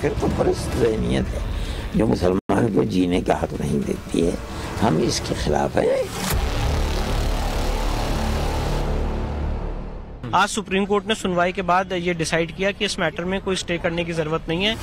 फिरक़ापरस्त ज़हनियत है जो मुसलमान को जीने का हक नहीं देती है। हम इसके खिलाफ हैं। आज सुप्रीम कोर्ट ने सुनवाई के बाद ये डिसाइड किया कि इस मैटर में कोई स्टे करने की जरूरत नहीं है।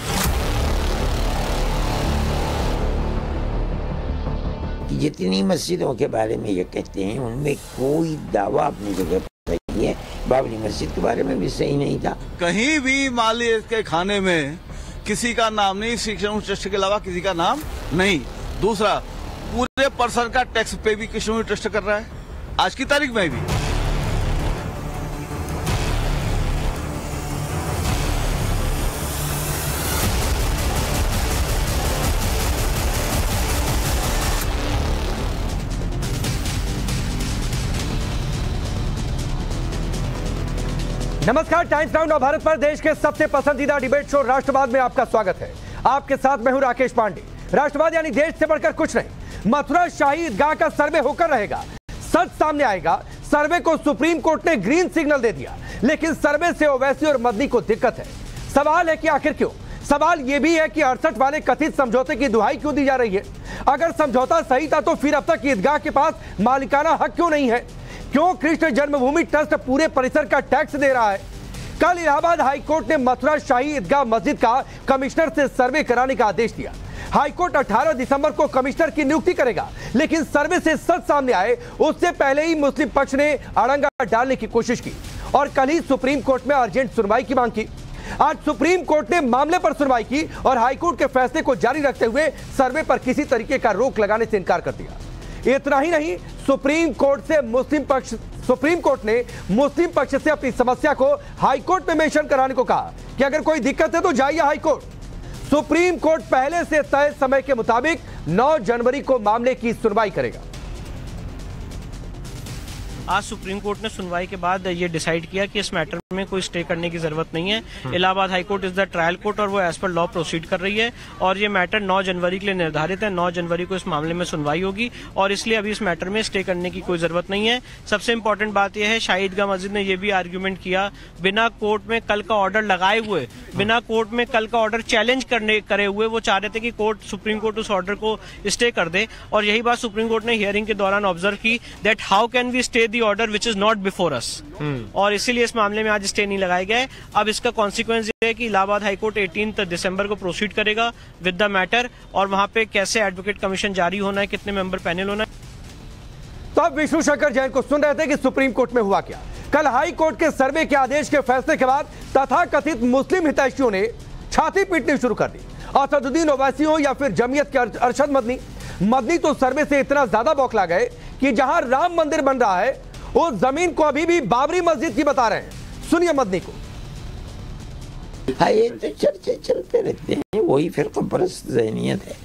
जितनी मस्जिदों के बारे में ये कहते हैं उनमें कोई दावा अपनी जगह पर सही है। बाबरी मस्जिद के बारे में भी सही नहीं था। कहीं भी माली के खाने में किसी का नाम नहीं, शिक्षण ट्रस्ट के अलावा किसी का नाम नहीं। दूसरा, पूरे पर्सन का टैक्स पे भी कृष्ण ट्रस्ट कर रहा है आज की तारीख में भी। नमस्कार, टाइम्स नाउ भारत पर देश के सबसे पसंदीदा डिबेट शो राष्ट्रवाद में आपका स्वागत है। आपके साथ मैं हूं राकेश पांडे। राष्ट्रवाद यानी देश से बढ़कर कुछ नहीं। मथुरा शाही ईदगाह का सर्वे होकर रहेगा, सच सामने आएगा। सर्वे को सुप्रीम कोर्ट ने ग्रीन सिग्नल दे दिया, लेकिन सर्वे से ओवैसी और मदनी को दिक्कत है। सवाल है कि आखिर क्यों? सवाल यह भी है कि 68 वाले कथित समझौते की दुहाई क्यों दी जा रही है? अगर समझौता सही था तो फिर अब तक ईदगाह के पास मालिकाना हक क्यों नहीं है? क्यों कृष्ण जन्मभूमि ट्रस्ट पूरे परिसर का टैक्स दे रहा है? कल इलाहाबाद हाईकोर्ट ने मथुरा शाही ईदगाह मस्जिद का कमिश्नर से सर्वे कराने का आदेश दिया। हाईकोर्ट 18 दिसंबर को कमिश्नर की नियुक्ति करेगा, लेकिन सर्वे से सच सामने आए उससे पहले ही मुस्लिम पक्ष ने अड़ंगा डालने की कोशिश की और कल ही सुप्रीम कोर्ट में अर्जेंट सुनवाई की मांग की। आज सुप्रीम कोर्ट ने मामले पर सुनवाई की और हाईकोर्ट के फैसले को जारी रखते हुए सर्वे पर किसी तरीके का रोक लगाने से इनकार कर दिया। इतना ही नहीं, सुप्रीम कोर्ट ने मुस्लिम पक्ष से अपनी समस्या को हाईकोर्ट में मेंशन कराने को कहा कि अगर कोई दिक्कत है तो जाइए हाईकोर्ट। सुप्रीम कोर्ट पहले से तय समय के मुताबिक 9 जनवरी को मामले की सुनवाई करेगा। आज सुप्रीम कोर्ट ने सुनवाई के बाद ये डिसाइड किया कि इस मैटर में कोई स्टे करने की जरूरत नहीं है। Allahabad high court is the trial court और वो एज पर लॉ प्रोसीड कर रही है और ये मैटर 9 जनवरी के लिए निर्धारित है। 9 जनवरी को इस मामले में सुनवाई होगी और इसलिए अभी इस मैटर में स्टे करने की कोई जरूरत नहीं है। सबसे इंपॉर्टेंट बात यह है, शाही ईदगाह मस्जिद ने यह भी आर्ग्यूमेंट किया, बिना कोर्ट में कल का ऑर्डर लगाए हुए, बिना कोर्ट में कल का ऑर्डर चैलेंज करे हुए वो चाह रहे थे कि सुप्रीम कोर्ट उस ऑर्डर को स्टे कर दे। और यही बात सुप्रीम कोर्ट ने हियरिंग के दौरान ऑब्जर्व की, that how can we stay the order which is not before us. और इसीलिए इस मामले में आज स्टे नहीं लगाया गया है। अब इसका कॉन्सिक्वेंस ये है कि इलाहाबाद हाईकोर्ट 18 दिसंबर को प्रोसीड करेगा विद द मैटर और वहां पे कैसे एडवोकेट कमीशन जारी होना है, कितने मेंबर पैनल होना है। तो अब विष्णु शंकर जैन को सुन रहे थे कि सुप्रीम कोर्ट में हुआ क्या। कल हाई कोर्ट के सर्वे के आदेश के फैसले के बाद तथाकथित मुस्लिम हितैषियों ने छाती पीटनी शुरू कर दी। असदुद्दीन ओवैसी हो या फिर जमीयत के अरशद मदनी तो सर्वे से इतना ज्यादा बौखला गए कि जहां राम मंदिर बन रहा है उस जमीन को अभी भी बाबरी मस्जिद की बता रहे हैं। सुनिए मदनी को। हाँ, ये तो चर्चे चलते रहते हैं। वही फिरक़ापरस्त ज़हनियत है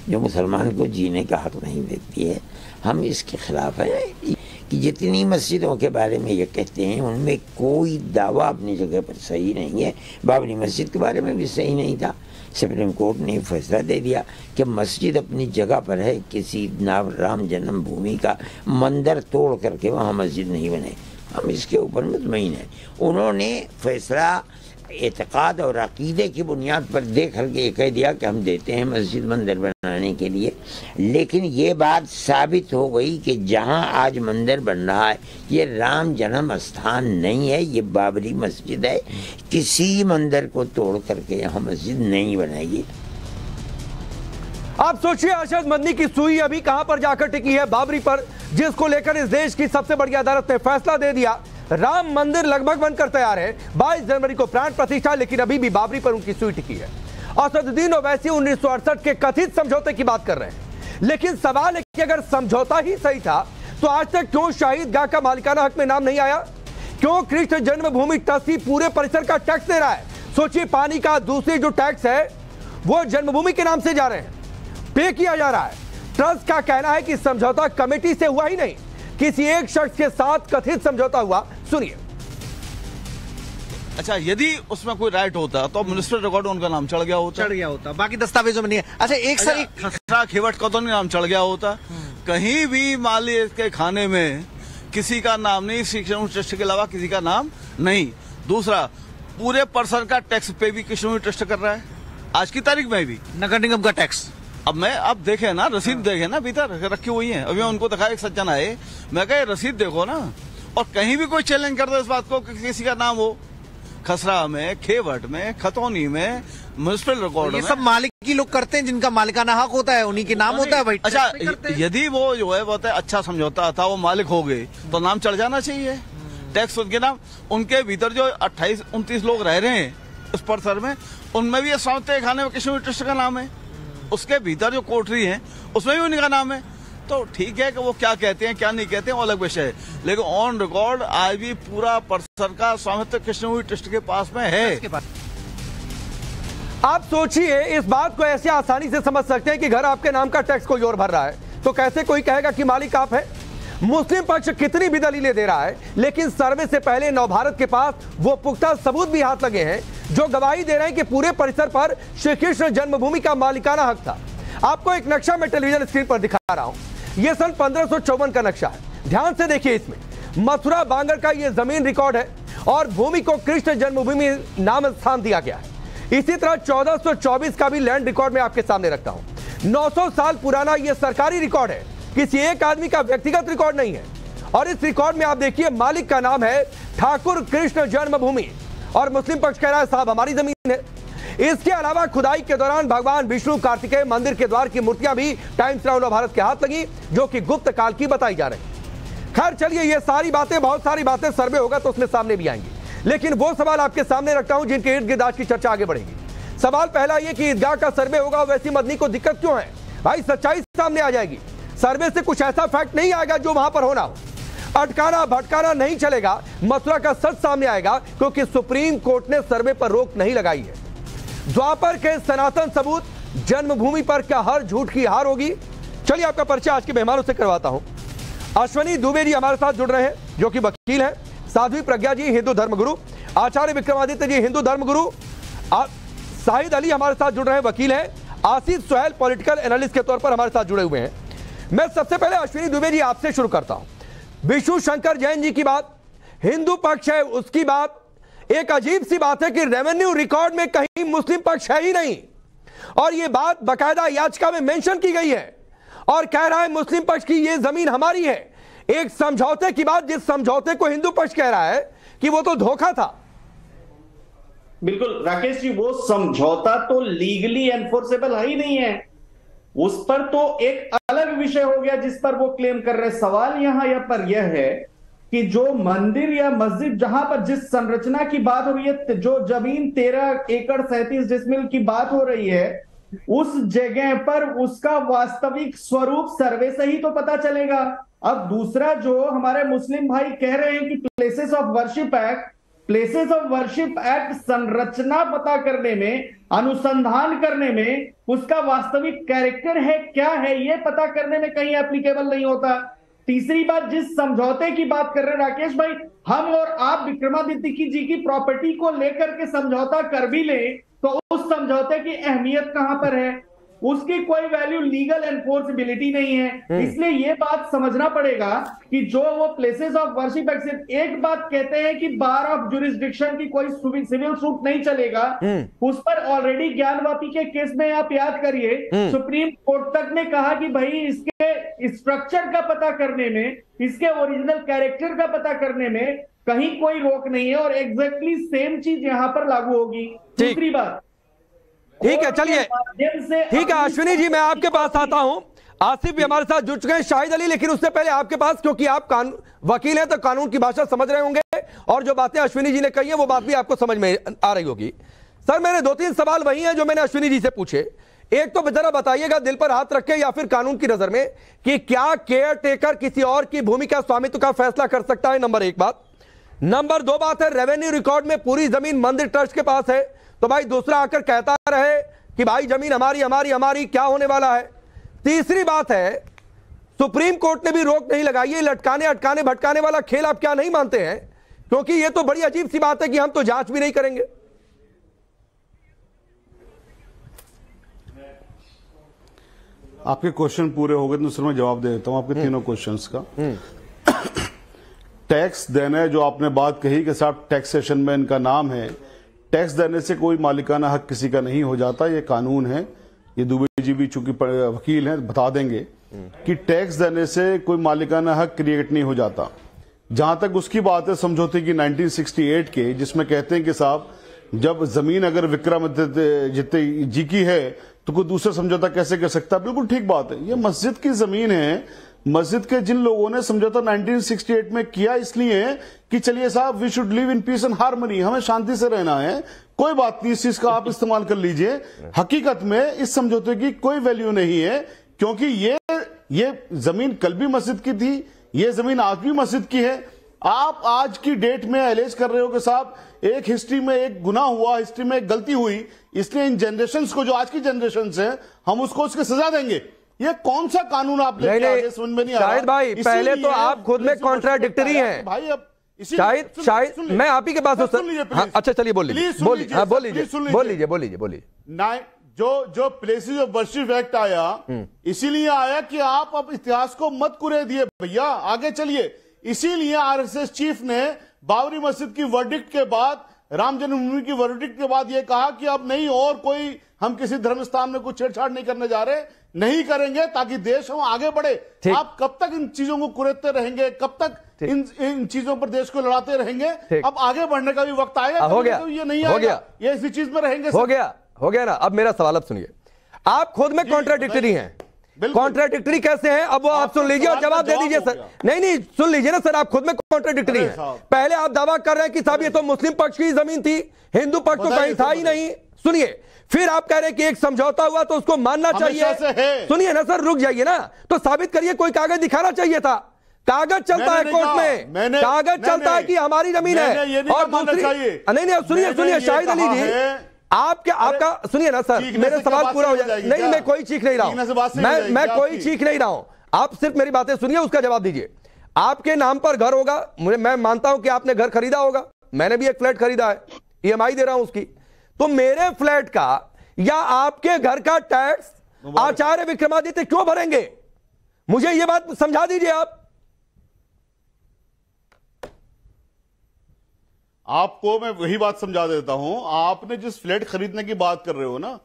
जो मुसलमान को जीने का हक नहीं देती है। हम इसके खिलाफ हैं कि जितनी मस्जिदों के बारे में ये कहते हैं उनमें कोई दावा अपनी जगह पर सही नहीं है। बाबरी मस्जिद के बारे में भी सही नहीं था। सुप्रीम कोर्ट ने फैसला दे दिया कि मस्जिद अपनी जगह पर है, किसी राम जन्मभूमि का मंदिर तोड़ करके वहाँ मस्जिद नहीं बने। हम इसके ऊपर मुतमईन हैं। उन्होंने फैसला एतक़ाद और अक़ीदे की बुनियाद पर दे करके ये कह दिया कि हम देते हैं मस्जिद मंदिर बनाने के लिए, लेकिन ये बात साबित हो गई कि जहां आज मंदिर बन रहा है ये राम जन्म स्थान नहीं है, ये बाबरी मस्जिद है। किसी मंदिर को तोड़ करके यहाँ मस्जिद नहीं बनाएगी। आप सोचिए, अरशद मदनी की सुई अभी कहां पर जाकर टिकी है? बाबरी पर, जिसको लेकर इस देश की सबसे बड़ी अदालत ने फैसला दे दिया। राम मंदिर लगभग बनकर तैयार है, 22 जनवरी को प्राण प्रतिष्ठा, लेकिन अभी भी बाबरी पर उनकी सुई टिकी है। असदुद्दीन ओवैसी 1968 के कथित समझौते की बात कर रहे हैं, लेकिन सवाल है कि अगर समझौता ही सही था तो आज तक क्यों शाही ईदगाह का मालिकाना हक में नाम नहीं आया? क्यों कृष्ण जन्मभूमि ट्रस्ट पूरे परिसर का टैक्स दे रहा है? सोचिए, पानी का दूसरी जो टैक्स है वो जन्मभूमि के नाम से जा रहे हैं, पे किया जा रहा है। ट्रस्ट का कहना है कि समझौता कमेटी से हुआ ही नहीं, किसी एक शख्स के साथ कथित समझौता हुआ। सुनिए। अच्छा, यदि उसमें कोई राइट होता तो म्युनिसिपल रिकॉर्ड में उनका नाम चढ़ गया होता, बाकी दस्तावेजों में नहीं है। अच्छा, एक सर खसरा खेवट का तो नहीं नाम चढ़ गया होता। कहीं भी माली के खाने में किसी का नाम नहीं, शिक्षण ट्रस्ट के अलावा किसी का नाम नहीं। दूसरा, पूरे पर्सन का टैक्स पे भी कृष्ण ट्रस्ट कर रहा है आज की तारीख में भी नगर निगम का टैक्स। अब देखे ना, रसीद देखे ना, भीतर रखी हुई है। अभी उनको दिखाया, एक सज्जन आए, मैं कहा रसीद देखो ना, और कहीं भी कोई चैलेंज कर दो इस बात को कि किसी का नाम हो, खसरा में, खेवट में, खतौनी में, म्युनिसिपल रिकॉर्ड में, ये सब मालिक की लोग करते हैं, जिनका मालिकाना हक होता है, उन्हीं के नाम होता है भाई। अच्छा, यदि वो जो है बहुत अच्छा समझौता था, वो मालिक हो गए तो नाम चढ़ जाना चाहिए, टैक्स उनके नाम। उनके भीतर जो 28-29 लोग रह रहे हैं उस परिसर में, उनमें भी स्वामित्व खाने में कृष्ण ट्रस्ट का नाम है, उसके भीतर जो कोठरी है उसमें भी उन्हीं का नाम है। तो ठीक है कि वो क्या कहते हैं क्या नहीं कहते हैं वो अलग विषय है, लेकिन ऑन रिकॉर्ड आज भी पूरा परिसर का स्वामित्व कृष्ण ट्रस्ट के पास में है। आप सोचिए, इस बात को ऐसे आसानी से समझ सकते हैं कि घर आपके नाम का टैक्स कोई और भर रहा है, तो कैसे कोई कहेगा कि मालिक आप है। मुस्लिम पक्ष कितनी भी दलीलें दे रहा है, लेकिन सर्वे से पहले नवभारत के पास वो पुख्ता सबूत भी हाथ लगे हैं जो गवाही दे रहे हैं कि पूरे परिसर पर श्री कृष्ण जन्मभूमि का मालिकाना हक था। आपको एक नक्शा मैं टेलीविजन स्क्रीन पर दिखा रहा हूं। यह सन 1554 का नक्शा है। ध्यान से देखिए, इसमें मथुरा बांगर का यह जमीन रिकॉर्ड है और भूमि को कृष्ण जन्मभूमि नाम स्थान दिया गया है। इसी तरह 1424 का भी लैंड रिकॉर्ड में आपके सामने रखता हूं। 900 साल पुराना यह सरकारी रिकॉर्ड है, किसी एक आदमी का व्यक्तिगत रिकॉर्ड नहीं है। और इस रिकॉर्ड में आप देखिए, मालिक का नाम है ठाकुर कृष्ण जन्मभूमि, और मुस्लिम पक्ष कह रहा है साहब हमारी जमीन है। इसके अलावा खुदाई के दौरान भगवान विष्णु कार्तिकेय मंदिर के द्वार की मूर्तियां भी टाइम्स नाउ भारत के हाथ लगी, जो कि गुप्त काल की बताई जा रही। खैर चलिए, ये सारी बातें, बहुत सारी बातें सर्वे होगा तो उसमें सामने भी आएंगी, लेकिन वो सवाल आपके सामने रखता हूं जिनके इर्द गिर्द आज की चर्चा आगे बढ़ेगी। सवाल पहला ये कि ईदगाह का सर्वे होगा, वैसी मदनी को दिक्कत क्यों है? भाई सच्चाई सामने आ जाएगी। सर्वे से कुछ ऐसा फैक्ट नहीं आएगा जो वहां पर होना हो। अटकाना भटकाना नहीं चलेगा, मथुरा का सच सामने आएगा, क्योंकि सुप्रीम कोर्ट ने सर्वे पर रोक नहीं लगाई है। द्वापर के सनातन सबूत, जन्मभूमि पर क्या हर झूठ की हार होगी? चलिए आपका परिचय आज के मेहमानों से करवाता हूं। अश्विनी दुबे जी हमारे साथ जुड़ रहे हैं, जो कि वकील हैं। साध्वी प्रज्ञा जी हिंदू धर्मगुरु, आचार्य विक्रमादित्य जी हिंदू धर्मगुरु, शाहिद अली हमारे साथ जुड़ रहे हैं, वकील हैं। आसिफ सोहेल पॉलिटिकल एनालिस्ट के तौर पर हमारे साथ जुड़े हुए हैं। मैं सबसे पहले अश्विनी दुबे जी आपसे शुरू करता हूं। विष्णु शंकर जैन जी की बात, हिंदू पक्ष है उसकी बात, एक अजीब सी बात है कि रेवेन्यू रिकॉर्ड में कहीं मुस्लिम पक्ष है ही नहीं, और यह बात बाकायदा याचिका में मेंशन की गई है, और कह रहा है मुस्लिम पक्ष की यह जमीन हमारी है। एक समझौते की बात, जिस समझौते को हिंदू पक्ष कह रहा है कि वो तो धोखा था। बिल्कुल राकेश जी, वो समझौता तो लीगली एनफोर्सेबल है ही नहीं है, उस पर तो एक अलग विषय हो गया जिस पर वो क्लेम कर रहे हैं। सवाल यहां पर यह है कि जो मंदिर या मस्जिद जहां पर जिस संरचना की बात हो रही है, जो जमीन 13 एकड़ 37 डिसमिल की बात हो रही है, उस जगह पर उसका वास्तविक स्वरूप सर्वे से ही तो पता चलेगा। अब दूसरा जो हमारे मुस्लिम भाई कह रहे हैं कि places of worship act, places of worship act संरचना पता करने में, अनुसंधान करने में, उसका वास्तविक कैरेक्टर है क्या है, यह पता करने में कहीं एप्लीकेबल नहीं होता। तीसरी बात, जिस समझौते की बात कर रहे हैं राकेश भाई, हम और आप विक्रमादित्य जी की प्रॉपर्टी को लेकर के समझौता कर भी ले तो उस समझौते की अहमियत कहां पर है? उसकी कोई वैल्यू, लीगल एनफोर्सेबिलिटी नहीं है। इसलिए यह बात समझना पड़ेगा कि जो वो प्लेसेस ऑफ वर्शिप एक्ट, सिर्फ एक बात कहते हैं कि बार ऑफ जुरिस्डिक्शन की कोई सिविल सूट नहीं चलेगा, उस पर ऑलरेडी ज्ञानवापी के केस में आप याद करिए, सुप्रीम कोर्ट तक ने कहा कि भाई इसके स्ट्रक्चर का पता करने में, इसके ओरिजिनल कैरेक्टर का पता करने में कहीं कोई रोक नहीं है, और एग्जैक्टली सेम चीज यहां पर लागू होगी। दूसरी बात, ठीक है, चलिए ठीक है अश्विनी जी, मैं आपके पास आता हूं। आसिफ भी हमारे साथ जुड़ चुके हैं, शाहिद अली, लेकिन उससे पहले आपके पास, क्योंकि आप वकील हैं तो कानून की भाषा समझ रहे होंगे, और जो बातें अश्विनी जी ने कही है वो बात भी आपको समझ में आ रही होगी। सर, मेरे 2-3 सवाल वही हैं जो मैंने अश्विनी जी से पूछे। एक तो जरा बताइएगा दिल पर हाथ रखे या फिर कानून की नजर में, कि क्या केयर टेकर किसी और की भूमि का स्वामित्व का फैसला कर सकता है? नंबर 1 बात। नंबर 2 बात है, रेवेन्यू रिकॉर्ड में पूरी जमीन मंदिर ट्रस्ट के पास है, तो भाई दूसरा आकर कहता रहे कि भाई जमीन हमारी हमारी हमारी, क्या होने वाला है? तीसरी बात है, सुप्रीम कोर्ट ने भी रोक नहीं लगाई है, लटकाने अटकाने भटकाने वाला खेल आप क्या नहीं मानते हैं? क्योंकि ये तो बड़ी अजीब सी बात है कि हम तो जांच भी नहीं करेंगे। आपके क्वेश्चन पूरे हो गए तो सर मैं जवाब दे देता हूं आपके तीनों क्वेश्चंस का। टैक्स देने जो आपने बात कही कि साहब टैक्सेशन में इनका नाम है, टैक्स देने से कोई मालिकाना हक किसी का नहीं हो जाता, ये कानून है। ये दुबे जी भी चूंकि वकील हैं बता देंगे कि टैक्स देने से कोई मालिकाना हक क्रिएट नहीं हो जाता। जहां तक उसकी बात है समझौते की 1968 के, जिसमें कहते हैं कि साहब जब जमीन अगर विक्रमादित्य जी की है तो कोई दूसरा समझौता कैसे कर सकता है। बिल्कुल ठीक बात है, ये मस्जिद की जमीन है। मस्जिद के जिन लोगों ने समझौता 1968 में किया इसलिए कि चलिए साहब we should live in peace and harmony, हमें शांति से रहना है, कोई बात नहीं, इस चीज का आप इस्तेमाल कर लीजिए। हकीकत में इस समझौते की कोई वैल्यू नहीं है, क्योंकि ये जमीन कल भी मस्जिद की थी, ये जमीन आज भी मस्जिद की है। आप आज की डेट में एलेज कर रहे हो कि साहब एक हिस्ट्री में एक गुनाह हुआ, हिस्ट्री में एक गलती हुई, इसलिए इन जनरेशंस को, जो आज की जनरेशंस हैं, हम उसको उसके सजा देंगे। ये कौन सा कानून आप लेके आगे समझ में नहीं आ रहा। शाहिद भाई पहले तो आप खुद में कॉन्ट्राडिक्टरी हैं भाई। अब शाहिद मैं आप ही के पास हूं सर। हाँ, अच्छा चलिए बोल लीजिए। जो प्लेसेस ऑफ वर्शिप एक्ट आया इसीलिए आया कि आप अब इतिहास को मत कुरे दिए भैया, आगे चलिए। इसीलिए आरएसएस चीफ ने बाबरी मस्जिद की वर्डिक्ट के बाद, राम जन्मभूमि की वर्डिक्ट के बाद यह कहा कि अब नहीं और कोई हम किसी धर्म स्थान में कुछ छेड़छाड़ नहीं करने जा रहे, नहीं करेंगे, ताकि देश हम आगे बढ़े। आप कब तक इन चीजों को कुरेदते रहेंगे, कब तक इन चीजों पर देश को लड़ाते रहेंगे। अब आगे बढ़ने का भी वक्त आएगा। हो गया, तो ये नहीं आएगा, ये इसी चीज में रहेंगे। हो गया ना। अब मेरा सवाल अब सुनिए, आप खुद में कॉन्ट्राडिक्टरी हैं। कॉन्ट्राडिक्टरी कैसे हैं अब वो आप सुन लीजिए और जवाब दे दीजिए सर। नहीं सुन लीजिए ना सर, आप खुद में कॉन्ट्राडिक्टरी हैं। पहले आप दावा कर रहे हैं कि साहब ये तो मुस्लिम पक्ष की जमीन थी, हिंदू पक्ष तो कहीं था ही नहीं। सुनिए, फिर आप कह रहे हैं कि एक समझौता हुआ तो उसको मानना चाहिए। सुनिए ना सर, रुक जाइए ना, तो साबित करिए, कोई कागज दिखाना चाहिए था। कागज चलता है कोर्ट में, कागज चलता है कि हमारी जमीन है। और दूसरी नहीं सुनिए शाहिद अली जी, आपका सुनिए ना सर, मेरे सवाल पूरा हो जाए। नहीं, मैं कोई चीख नहीं रहा हूं, मैं कोई चीख नहीं रहा हूं, आप सिर्फ मेरी बातें सुनिए, उसका जवाब दीजिए। आपके नाम पर घर होगा, मैं मानता हूं कि आपने घर खरीदा होगा, मैंने भी एक फ्लैट खरीदा है, EMI दे रहा हूं उसकी। तो मेरे फ्लैट का या आपके घर का टैक्स आचार्य विक्रमादित्य क्यों भरेंगे? मुझे यह बात समझा दीजिए आप। आपको मैं वही बात समझा देता हूं। आपने जिस फ्लैट खरीदने की बात कर रहे हो ना,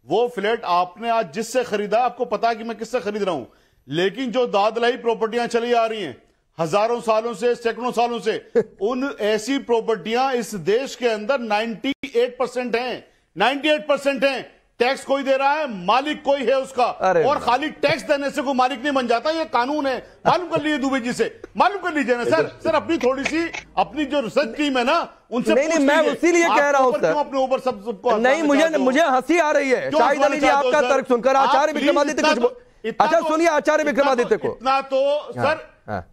वो फ्लैट आपने आज जिससे खरीदा, आपको पता है कि मैं किससे खरीद रहा हूं। लेकिन जो दादलाई प्रॉपर्टियां चली आ रही हैं हजारों सालों से, सैकड़ों सालों से, उन ऐसी प्रॉपर्टियां इस देश के अंदर 98% हैं, 98% हैं। टैक्स कोई दे रहा है, मालिक कोई है उसका, और खाली टैक्स देने से कोई मालिक नहीं बन जाता, ये कानून है। मालूम कर लीजिए दुबे जी से, मालूम कर लीजिए ना सर अपनी थोड़ी सी अपनी जो रिसर्च टीम है ना उनसे नहीं, मैं इसीलिए कह रहा हूं सर, अपने ऊपर सबको नहीं, मुझे हंसी आ रही है शाहिद अली जी आपका तर्क सुनकर। आचार्य विक्रमादित्य कुछ, अच्छा सुनिए, आचार्य विक्रमादित्य को इतना तो सर,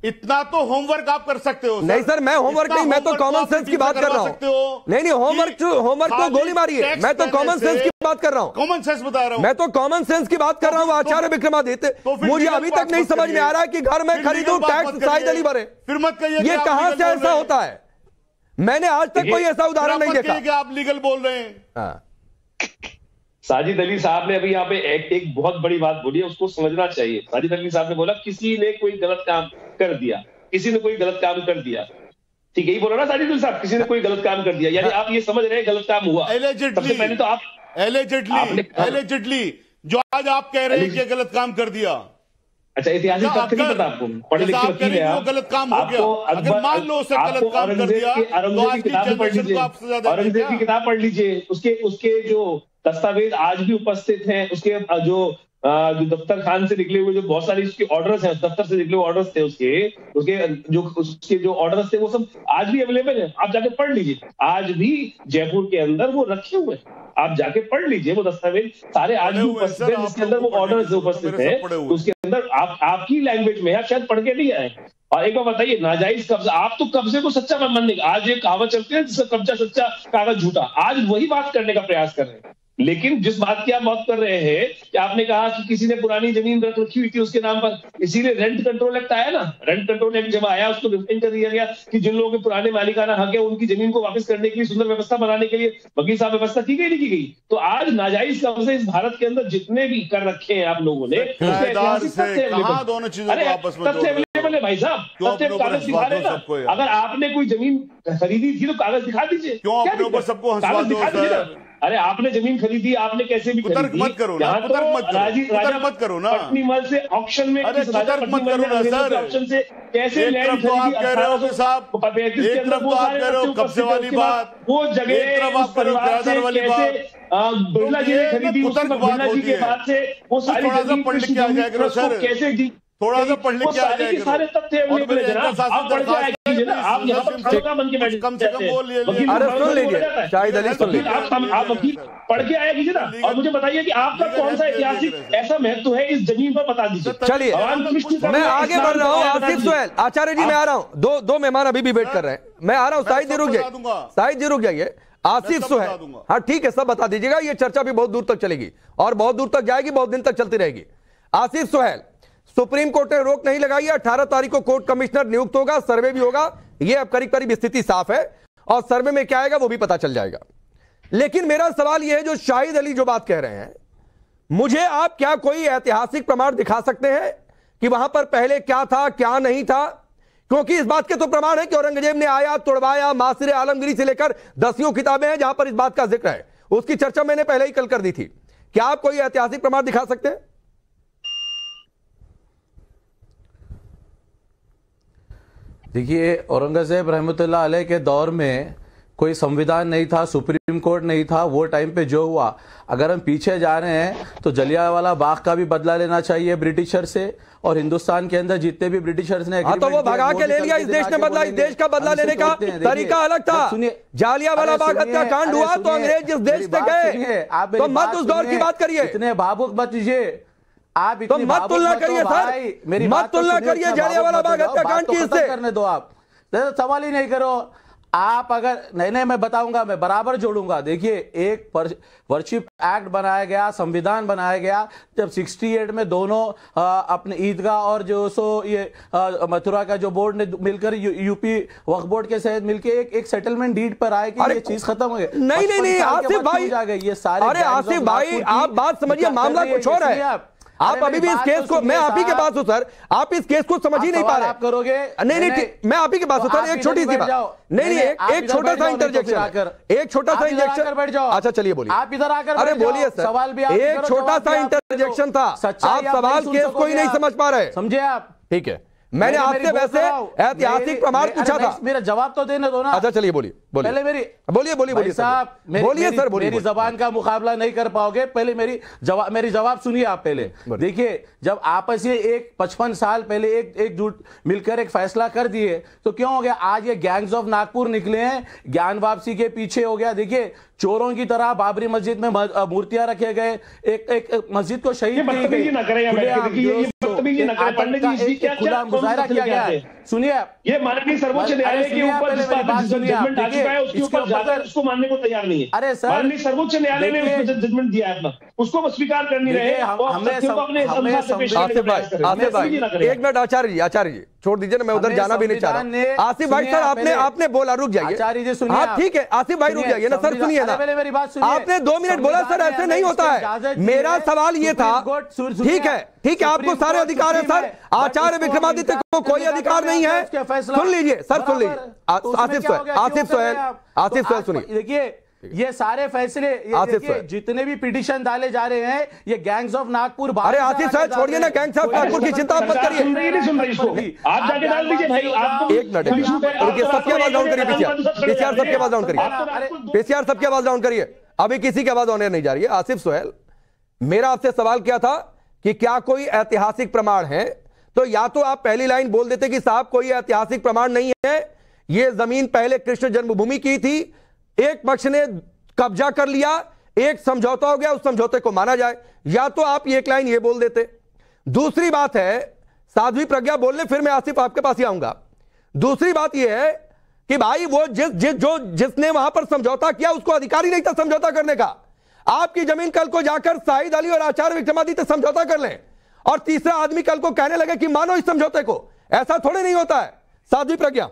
इतना तो होमवर्क आप कर सकते हो। नहीं सर, मैं होमवर्क नहीं, मैं तो कॉमन सेंस की बात कर रहा हूँ। नहीं, होमवर्क को गोली मारी है, मैं तो कॉमन सेंस की बात कर रहा हूँ। कॉमन सेंस बता रहा हूँ, मैं तो कॉमन सेंस की बात कर रहा हूँ। आचार्य विक्रमादित्य, मुझे अभी तक नहीं समझ में आ रहा है कि घर में खरीदूं टैक्स शाहिद अली भरे, फिर मत कहिए ये कहां से ऐसा होता है। मैंने आज तक कोई ऐसा उदाहरण नहीं देखा कि आप लीगल बोल रहे हैं। साजिद अली साहब ने अभी यहाँ पे एक बहुत बड़ी बात बोली है, उसको समझना चाहिए। साजिद अली साहब ने बोला किसी ने कोई गलत काम कर दिया, किसी ने कोई गलत काम कर दिया, ठीक है, यही बोला ना साजिद अली साहब, किसी ने कोई गलत काम कर दिया, यानी आप ये समझ रहे हैं गलत काम हुआ। सबसे पहले तो आप एलिजिडली जो आज आप कह रहे हैं कि गलत काम कर दिया, अच्छा ऐतिहासिक तथ्य नहीं पता आपको, पढ़े लिखे वकील हैं आप, गलत काम हो गया, अगर मान लो उसे गलत काम कर दिया तो आज की जनरेशन को आप सजा देंगे। औरंगजेब की किताब पढ़ लीजिए, उसके जो दस्तावेज आज भी उपस्थित हैं, उसके जो दफ्तर खान से निकले हुए जो बहुत सारी उसके ऑर्डर्स हैं, दफ्तर से निकले हुए ऑर्डर्स थे उसके जो ऑर्डर्स थे वो सब आज भी अवेलेबल है, आप जाके पढ़ लीजिए। आज भी जयपुर के अंदर वो रखे हुए हैं, आप जाके पढ़ लीजिए, वो दस्तावेज सारे आज भी उपस्थित है, जिसके अंदर वो ऑर्डर्स उपस्थित है, उसके अंदर आपकी लैंग्वेज में, आप शायद पढ़ के नहीं आए। और एक बार बताइए, नाजायज कब्जा, आप तो कब्जे को सच्चा मानने, आज एक कहावत चलती है जिसका कब्जा सच्चा कागज झूठा, आज वही बात करने का प्रयास कर रहे हैं। लेकिन जिस बात की आप बात कर रहे हैं कि आपने कहा कि किसी ने पुरानी जमीन रख रखी हुई थी उसके नाम पर, इसीलिए रेंट कंट्रोल एक्ट आया ना। रेंट कंट्रोल एक्ट जब आया उसको डिफाइन कर दिया गया कि जिन लोगों के पुराने मालिकाना हक है उनकी जमीन को वापस करने के लिए सुंदर व्यवस्था बनाने के लिए वकील साहब व्यवस्था की गई नहीं की गई। तो आज नाजायज कब्जे इस भारत के अंदर जितने भी कर रखे हैं आप लोगों ने, दोनों चीजों को आपस में अवेलेबल है भाई साहब, सत्य कागज दिखा रहे ना। अगर आपने कोई जमीन खरीदी थी तो कागज दिखा दीजिए, क्यों अपने ऊपर सबको हंसवा दो? अरे आपने जमीन खरीदी, आपने कैसे भी खरीदी, मत करो ना, तो राजा मत करो ना, पट्नीमल से ऑक्शन में, अरे मत करो ना सर, ऑक्शन से कैसे लैंड खरीदी, आप कह रहे हो साहब, एक तरफ तो आप कह रहे हो कब्जे वाली बात, वो जगह एक तरफ आप कह रहे हो किराएदार वाली बात, बिरला जी ने खरीदी, बिरला जी के बाद से वो सारी थोड़ा सा पढ़ लिख के आ जाया करो सर, कैसे दी, थोड़ा सा पढ़ लिख के आ जाएगा, सारे तथ्य अवेलेबल है जनाब, आप पढ़ के आइए ना, आप यहाँ पर खड़का बन के बैठे, कम से कम बोल लीजिए। अरे सुन लीजिए शाहिद अली, सुन लीजिए, आप वकील पढ़ के आया कीजिए ना, और मुझे बताइए कि आपका कौन सा ऐतिहासिक ऐसा महत्व है इस जमीन पर, बता दीजिए। चलिए मैं आगे बढ़ रहा हूँ। आसिफ सुहेल, आचार्य जी मैं आ रहा हूँ, दो मेहमान अभी भी वेट कर रहे हैं, मैं आ रहा हूँ। शाहिद जी रुक जाइए, शाहिद जी रुक जाइए। आसिफ सुहेल, हाँ ठीक है, सब बता दीजिएगा, ये चर्चा भी बहुत दूर तक चलेगी और बहुत दूर तक जाएगी, बहुत दिन तक चलती रहेगी। आसिफ सुहेल, सुप्रीम कोर्ट ने रोक नहीं लगाई है, 18 तारीख को कोर्ट कमिश्नर नियुक्त होगा, सर्वे भी होगा, यह अब करीब करीब स्थिति साफ है और सर्वे में क्या आएगा वो भी पता चल जाएगा। लेकिन मेरा सवाल यह है, जो शाहिद अली जो बात कह रहे हैं, मुझे आप क्या कोई ऐतिहासिक प्रमाण दिखा सकते हैं कि वहां पर पहले क्या था क्या नहीं था? क्योंकि इस बात के तो प्रमाण है कि औरंगजेब ने आया, तोड़वाया, मासिर आलमगीरी से लेकर दसियों किताबें हैं जहां पर इस बात का जिक्र है, उसकी चर्चा मैंने पहले ही कल कर दी थी। क्या आप कोई ऐतिहासिक प्रमाण दिखा सकते हैं? देखिए, औरंगजेब रहमतुल्लाह अलैह के दौर में कोई संविधान नहीं था, सुप्रीम कोर्ट नहीं था, वो टाइम पे जो हुआ, अगर हम पीछे जा रहे हैं तो जलियांवाला बाग का भी बदला लेना चाहिए ब्रिटिशर से, और हिंदुस्तान के अंदर जितने भी ब्रिटिशर्स ने तो वो भगा के ले लिया, इस देश ने बदला, इस देश का बदला लेने का तरीका अलग था। जलियांवाला बाग हत्याकांड हुआ तो अंग्रेज जिस देश से गए, तो मत उस दौर की बात करिए, इतने भावुक मत कीजिए आप, तो मत तुलना करिए सर, मत तुलना करिए जलियांवाला बाग हत्याकांड की इससे। करने दो आप, सवाल ही नहीं करो आप। अगर नहीं मैं बताऊंगा, मैं बराबर जोड़ूंगा। देखिए, एक वर्शिप एक्ट बनाया गया, संविधान बनाया गया, जब 68 में दोनों अपने ईदगाह और जो सो ये मथुरा का जो बोर्ड ने मिलकर यूपी वक्फ बोर्ड के साथ मिलकर एक सेटलमेंट डीड पर आए कि ये चीज खत्म हो गई। नहीं आसिफ भाई, ये सारे, अरे आसिफ भाई आप बात समझिए, मामला कुछ और है। आप अभी भी इस केस को, मैं आप ही के पास हूं सर, आप इस केस को समझ ही नहीं पा रहे। आप करोगे नहीं, मैं आप ही के पास हूं सर, एक छोटी सी बात, नहीं एक छोटा सा इंटरजेक्शन, एक छोटा सा इंजेक्शन। अच्छा चलिए बोलिए, आप इधर आकर, अरे बोलिए सर, सवाल भी एक छोटा सा इंटरजेक्शन था, आप सवाल केस को ही नहीं समझ पा रहे, समझे आप? ठीक है, मैंने आपसे वैसे ऐतिहासिक प्रमाण पूछा था, मेरा जवाब तो देने दो ना। अच्छा चलिए बोलिए, पहले मेरी बोलिए साहब, बोलिए सर, बोलिए। मेरी जबान का मुकाबला नहीं कर पाओगे, पहले मेरी जवाब सुनिए आप। पहले देखिए, जब आपस में 55 साल पहले एकजुट मिलकर एक फैसला कर दिए तो क्यों हो गया आज ये गैंग्स ऑफ नागपुर निकले हैं, ज्ञान वापसी के पीछे हो गया। देखिए, चोरों की तरह बाबरी मस्जिद में मूर्तियां रखे गए, एक मस्जिद को शहीद की गई, खुला मुजाहरा किया गया है। सुनिए, ये माननीय सर्वोच्च न्यायालय के ऊपर जजमेंट आ चुका है, उसके ऊपर जाकर उसको मानने को तैयार नहीं है। अरे सर, माननीय सर्वोच्च न्यायालय ने जजमेंट दिया है अपना, उसको स्वीकार कर नहीं रहे। आसिफ भाई एक मिनट, आचार्य जी छोड़ दीजिए ना, मैं उधर जाना भी नहीं चाह रहा। आसिफ भाई सर, आपने बोला, रुक जाइए आचार्य जी, सुनिए। हाँ ठीक है आसिफ भाई, रुक जाइए ना सर, सुनिए ना, मेरी बात सुनिए। आपने 2 मिनट बोला सर, ऐसे नहीं होता है। मेरा सवाल ये था, ठीक है आपको सारे अधिकार है सर, आचार्य विक्रमादित्य को कोई अधिकार नहीं है। सुन लीजिए सर, सुन लीजिए, आसिफ सोहेल सुनिए। देखिए, ये सारे फैसले, ये जितने भी पिटीशन डाले जा रहे हैं, ये गैंग्स ऑफ नागपुर। अरे आसिफ साहब छोड़िए ना, गैंग्स ऑफ नागपुर की चिंता मत करिए, आप जाके डाल दीजिए भाई। एक मिनट, सबकी आवाज डाउन करिए, पीसीआर सबकी आवाज डाउन करिए, पीसीआर सबकी आवाज डाउन करिए, अभी किसी की आवाज होने नहीं जा रही है। आसिफ सोहेल, मेरा आपसे सवाल क्या था कि क्या कोई ऐतिहासिक प्रमाण है? तो या तो आप पहली लाइन बोल देते कि साहब कोई ऐतिहासिक प्रमाण नहीं है, यह जमीन पहले कृष्ण जन्मभूमि की थी, एक पक्ष ने कब्जा कर लिया, एक समझौता हो गया, उस समझौते को माना जाए। या तो आप एक लाइन ये बोल देते। दूसरी बात है, साध्वी प्रज्ञा बोलने, फिर मैं आसिफ आपके पास ही आऊंगा। दूसरी बात यह है कि भाई वो जिसने वहां पर समझौता किया उसको अधिकार ही नहीं था समझौता करने का। आपकी जमीन कल को जाकर शाहिद अली और आचार्य विक्रमादित्य समझौता कर लें और तीसरा आदमी कल को कहने लगे कि मानो इस समझौते को, ऐसा थोड़े नहीं होता है। साध्वी प्रज्ञा।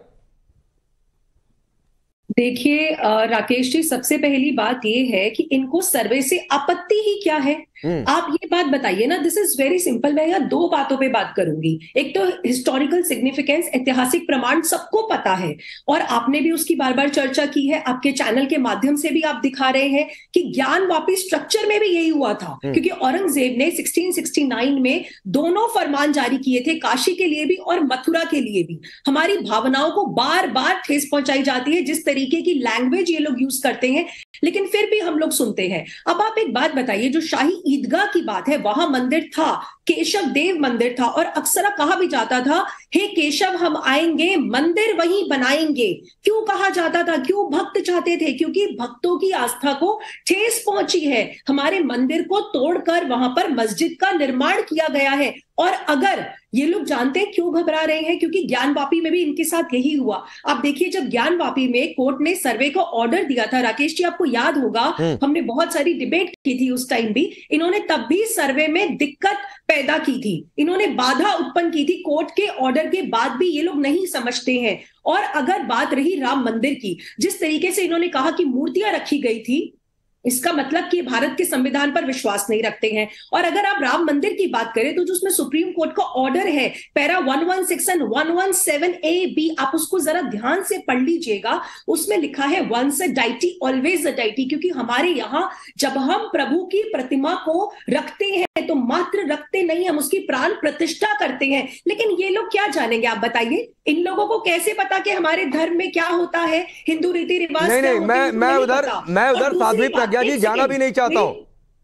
देखिए राकेश जी, सबसे पहली बात यह है कि इनको सर्वे से आपत्ति ही क्या है? आप ये बात बताइए ना। This is very simple. मैं यहाँ दो बातों पे बात करूंगी। एक तो हिस्टोरिकल सिग्निफिकेंस, ऐतिहासिक प्रमाण सबको पता है और आपने भी उसकी बार बार चर्चा की है, आपके चैनल के माध्यम से भी आप दिखा रहे हैं कि ज्ञान वापी स्ट्रक्चर में भी यही हुआ था, क्योंकि औरंगजेब ने 1669 में दोनों फरमान जारी किए थे, काशी के लिए भी और मथुरा के लिए भी। हमारी भावनाओं को बार बार ठेस पहुंचाई जाती है, जिस तरीके की लैंग्वेज ये लोग यूज करते हैं, लेकिन फिर भी हम लोग सुनते हैं। अब आप एक बात बताइए, जो शाही ईदगाह की बात है, वहां मंदिर था, केशव देव मंदिर था और अक्सर कहा भी जाता था, हे केशव हम आएंगे, मंदिर वहीं बनाएंगे। क्यों कहा जाता था? क्यों भक्त चाहते थे? क्योंकि भक्तों की आस्था को ठेस पहुंची है। हमारे मंदिर को तोड़कर वहां पर मस्जिद का निर्माण किया गया है। और अगर ये लोग जानते हैं क्यों घबरा रहे हैं, क्योंकि ज्ञान वापी में भी इनके साथ यही हुआ। आप देखिए, जब ज्ञान वापी में कोर्ट ने सर्वे का ऑर्डर दिया था, राकेश जी आपको याद होगा, हमने बहुत सारी डिबेट की थी उस टाइम भी, इन्होंने तब भी सर्वे में दिक्कत पैदा की थी, इन्होंने बाधा उत्पन्न की थी। कोर्ट के ऑर्डर के बाद भी ये लोग नहीं समझते हैं। और अगर बात रही राम मंदिर की, जिस तरीके से इन्होंने कहा कि मूर्तियां रखी गई थी, इसका मतलब कि भारत के संविधान पर विश्वास नहीं रखते हैं। और अगर आप राम मंदिर की बात करें तो जो उसमें सुप्रीम कोर्ट का ऑर्डर है, पैरा 116 एंड 117A-B, आप उसको जरा ध्यान से पढ़ लीजिएगा। उसमें लिखा है once a deity always a deity, क्योंकि हमारे यहाँ जब हम प्रभु की प्रतिमा को रखते हैं तो मात्र रखते नहीं, हम उसकी प्राण प्रतिष्ठा करते हैं। लेकिन ये लोग क्या जानेंगे? आप बताइए, इन लोगों को कैसे पता कि हमारे धर्म में क्या होता है, हिंदू रीति रिवाज? नहीं, मैं उधर साध्वी प्रज्ञा जी जाना भी नहीं चाहता हूं।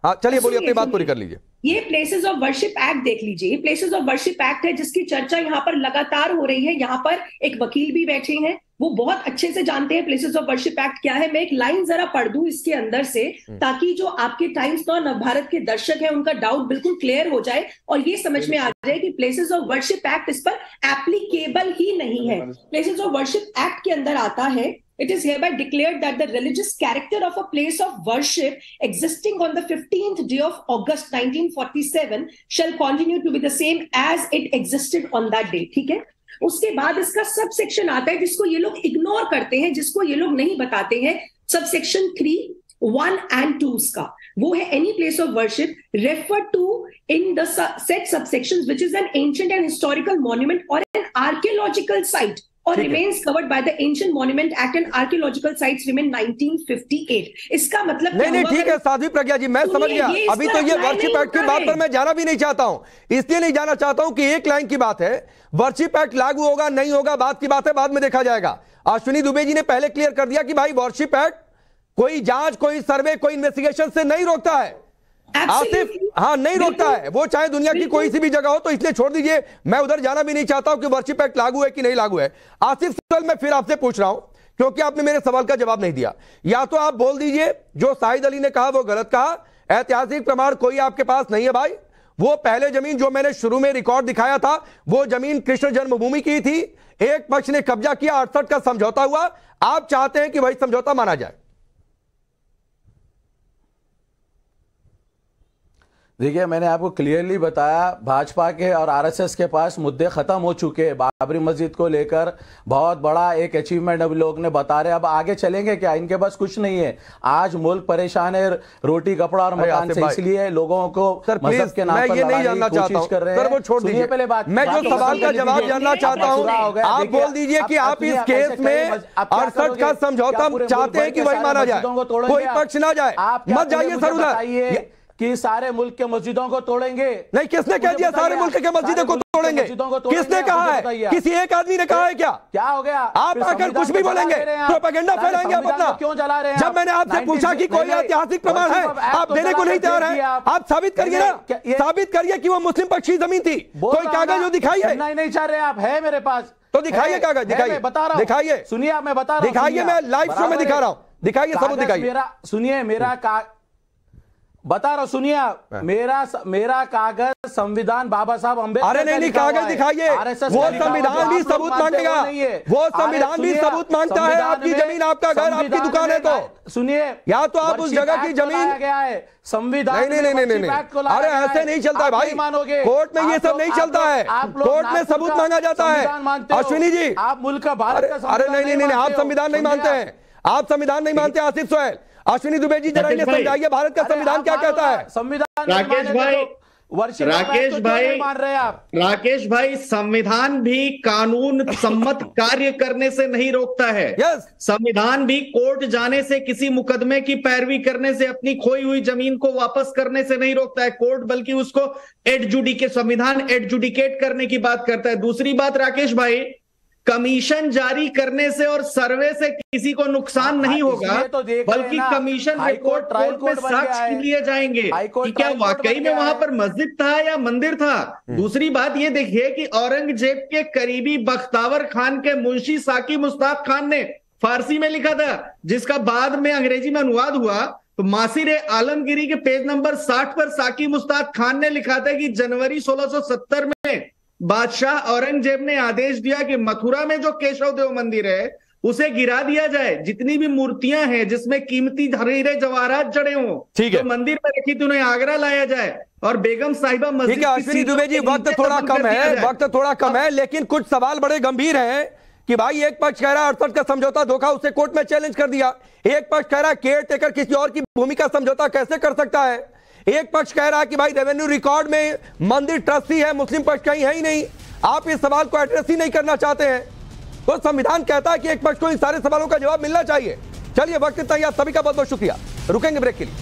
हाँ चलिए, बोलिए, अपनी बात पूरी कर लीजिए। ये प्लेसेस ऑफ वर्शिप एक्ट देख लीजिए। ये प्लेसेस ऑफ वर्शिप एक्ट है जिसकी चर्चा यहाँ पर लगातार हो रही है। यहाँ पर एक वकील भी बैठे हैं, वो बहुत अच्छे से जानते हैं प्लेसेस ऑफ वर्शिप एक्ट क्या है। मैं एक लाइन जरा पढ़ दूं इसके अंदर से, ताकि जो आपके टाइम्स नौ नवभारत के दर्शक हैं उनका डाउट बिल्कुल क्लियर हो जाए और ये समझ में आ जाए कि प्लेसेस ऑफ वर्शिप एक्ट इस पर एप्लीकेबल ही नहीं है। प्लेसेस ऑफ वर्शिप एक्ट के अंदर आता है, it is hereby declared that the religious character of a place of worship existing on the 15th day of August 1947 shall continue to be the same as it existed on that day। ठीक है, उसके बाद इसका sub section आता है जिसको ये लोग इग्नोर करते हैं, जिसको ये लोग नहीं बताते हैं। सब सेक्शन 3(1 and 2) का वो है, any place of worship referred to in the said subsections which is an ancient and historical monument or an archaeological site or remains covered by the Ancient Monument Act and archaeological sites remain 1958। इसका मतलब नहीं, ठीक है साध्वी प्रज्ञा जी, मैं समझ गया। अभी तो ये वर्शिप एक्ट की बात पर मैं जाना भी नहीं चाहता हूं, इसलिए नहीं जाना चाहता हूं कि एक लाइन की बात है, वर्शिप एक्ट लागू होगा नहीं होगा बात की बात है, बाद में देखा जाएगा। अश्विनी दुबे जी ने पहले क्लियर कर दिया कि भाई वर्शिप एक्ट कोई जांच, कोई सर्वे, कोई इन्वेस्टिगेशन से नहीं रोकता है। आसिफ, हाँ नहीं रोकता है वो, चाहे दुनिया की कोई सी भी जगह हो, तो इसलिए छोड़ दीजिए। मैं उधर जाना भी नहीं चाहता हूं कि वर्शिप एक्ट लागू है कि नहीं लागू है। आसिफ सवाल मैं फिर आपसे पूछ रहा हूं क्योंकि आपने मेरे सवाल का जवाब नहीं दिया। या तो आप बोल दीजिए जो शाहिद अली ने कहा वो गलत कहा, ऐतिहासिक प्रमाण कोई आपके पास नहीं है भाई, वो पहले जमीन जो मैंने शुरू में रिकॉर्ड दिखाया था वो जमीन कृष्ण जन्मभूमि की थी, एक पक्ष ने कब्जा किया, 68 का समझौता हुआ, आप चाहते हैं कि वही समझौता माना जाए। देखिए, मैंने आपको क्लियरली बताया, भाजपा के और आरएसएस के पास मुद्दे खत्म हो चुके हैं। बाबरी मस्जिद को लेकर बहुत बड़ा एक अचीवमेंट अब लोग ने बता रहे, अब आगे चलेंगे क्या? इनके पास कुछ नहीं है। आज मुल्क परेशान है, रोटी कपड़ा और मकान से, इसलिए लोगों को मजहब के नाम पर लड़ाने की कोशिश कर रहे हैं। सर वो छोड़ दीजिए, पहले बात, मैं जो सवाल का जवाब जानना चाहता हूं, आप बोल दीजिए कि आप इस केस में 68 का समझौता चाहते हैं कि वही माना जाए, कोई पक्ष ना जाए, मत जाइए सर उधर कि सारे मुल्क के मस्जिदों को तोड़ेंगे। नहीं, किसने कह दिया सारे मुल्क के मस्जिदों को तोड़ेंगे? किसने कहा है? किसी एक आदमी ने कहा है क्या? क्या हो गया? आप आकर कुछ भी बोलेंगे, प्रोपेगेंडा फैलाएंगे आप अपना। क्यों जला रहे हैं? जब मैंने आपसे पूछा कि कोई ऐतिहासिक प्रमाण है, आप देने को नहीं तैयार हैं। आप साबित करिए ना, साबित करिए कि वो मुस्लिम पक्ष की जमीन थी, कोई कागज जो दिखाइए। नहीं चाह रहे आप, है मेरे पास तो दिखाइए कागज, दिखाइए, बता रहा हूं, दिखाइए, सुनिए, मैं बता रहा हूं, दिखाइए, मैं लाइव शो में दिखा रहा हूं, दिखाइए, सबूत दिखाइए। सुनिए, मेरा बता रहा, सुनिए आप, मेरा कागज संविधान बाबा साहब अम्बेडकर। अरे नहीं, कागज दिखाइए, वो संविधान भी सबूत मांगेगा, वो संविधान भी सबूत मांगता है। आपकी जमीन, आपका घर, आपकी दुकान है, तो सुनिए, या तो आप उस जगह की जमीन गया है संविधान। नहीं, अरे ऐसे नहीं चलता है भाई, कोर्ट में ये सब नहीं चलता है, कोर्ट में सबूत मांगा जाता है। अश्विनी जी, आप मुल्क का भारत का, अरे नहीं, आप संविधान नहीं मानते हैं, आप संविधान नहीं मानते। आसिफ सोहेल, अश्विनी दुबे जी, जरा इन्हें समझाइए भारत का संविधान क्या कहता है। संविधान राकेश भाई, संविधान भी कानून सम्मत कार्य करने से नहीं रोकता है। संविधान भी कोर्ट जाने से, किसी मुकदमे की पैरवी करने से, अपनी खोई हुई जमीन को वापस करने से नहीं रोकता है कोर्ट, बल्कि उसको संविधान एडजुडिकेट करने की बात करता है। दूसरी बात राकेश भाई, कमीशन जारी करने से और सर्वे से किसी को नुकसान नहीं होगा, बल्कि कमीशन रिपोर्ट कोर्ट में साक्ष्य लिए जाएंगे कि क्या वाकई में वहां पर मस्जिद था या मंदिर था। दूसरी बात ये देखिए कि औरंगजेब के करीबी बख्तावर खान के मुंशी साकी मुस्ताफ खान ने फारसी में लिखा था, जिसका बाद में अंग्रेजी में अनुवाद हुआ। तो मासिर आलमगिरी के पेज नंबर 60 पर साकी मुस्ताफ खान ने लिखा था कि जनवरी 1670 में बादशाह औरंगजेब ने आदेश दिया कि मथुरा में जो केशव देव मंदिर है उसे गिरा दिया जाए, जितनी भी मूर्तियां हैं जिसमें कीमती हीरे जवाहरात जड़े हों, तो मंदिर में रखी थी उन्हें आगरा लाया जाए और बेगम साहिबा मस्जिद। ठीक है अश्विनी दुबे जी, वक्त थोड़ा कम है, लेकिन कुछ सवाल बड़े गंभीर हैं कि भाई एक पक्ष कह रहा है 68 का समझौता धोखा, उसे कोर्ट में चैलेंज कर दिया। एक पक्ष कह रहा है केयर टेकर किसी और की भूमि का समझौता कैसे कर सकता है। एक पक्ष कह रहा है कि भाई रेवेन्यू रिकॉर्ड में मंदिर ट्रस्टी है, मुस्लिम पक्ष कहीं है ही नहीं। आप इस सवाल को एड्रेस ही नहीं करना चाहते हैं, तो संविधान कहता है कि एक पक्ष को इन सारे सवालों का जवाब मिलना चाहिए। चलिए वक्त इतना ही, आप सभी का बहुत बहुत शुक्रिया। रुकेंगे ब्रेक के लिए।